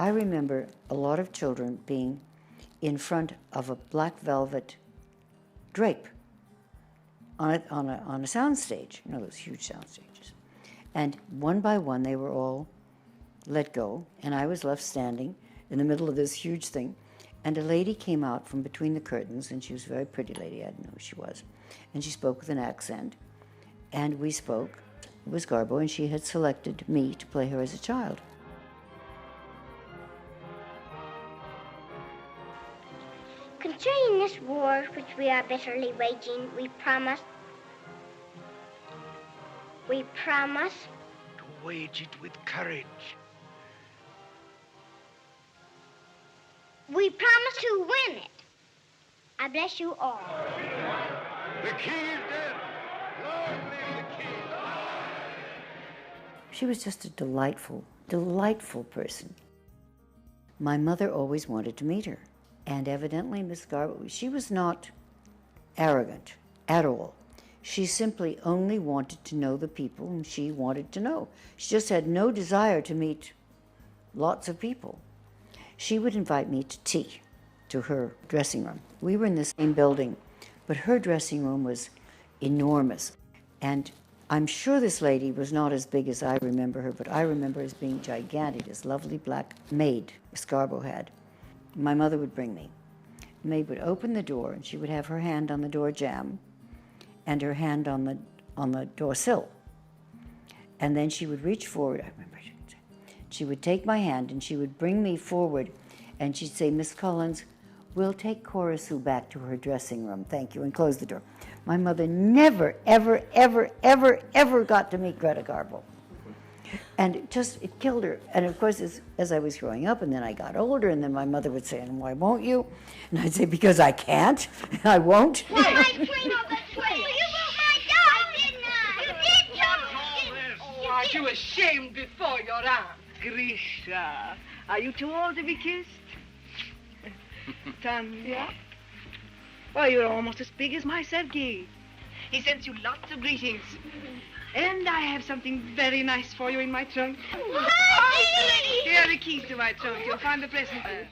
I remember a lot of children being in front of a black velvet drape on a sound stage, you know, those huge sound stages. And one by one, they were all let go, and I was left standing in the middle of this huge thing. And a lady came out from between the curtains, and she was a very pretty lady, I didn't know who she was. And she spoke with an accent, and we spoke. It was Garbo, and she had selected me to play her as a child. Concerning this war which we are bitterly waging, we promise to wage it with courage. We promise to win it. I bless you all. The king is dead. Long live the king. She was just a delightful, delightful person. My mother always wanted to meet her. And evidently, Miss Garbo, she was not arrogant at all. She simply only wanted to know the people whom she wanted to know. She just had no desire to meet lots of people. She would invite me to tea, to her dressing room. We were in the same building, but her dressing room was enormous. And I'm sure this lady was not as big as I remember her, but I remember her as being gigantic, this lovely black maid Miss Garbo had. My mother would bring me. The maid would open the door, and she would have her hand on the door jamb and her hand on the door sill. And then she would reach forward. I remember she would take my hand, and she would bring me forward, and she'd say, Miss Collins, we'll take Cora Sue back to her dressing room, thank you, and close the door. My mother never, ever, ever, ever, ever got to meet Greta Garbo. And it killed her. And of course, as I was growing up, and then I got older, and then my mother would say, and why won't you? And I'd say, because I can't, I won't. Why, I clean up the tray. You broke my dog. I did not. You did, Joe. Oh, aren't you ashamed before your aunt? Grisha, are you too old to be kissed? Tanya? Why, you're almost as big as my Sergei. He sends you lots of greetings. And I have something very nice for you in my trunk. What? Here are the keys to my trunk. You'll find the present there.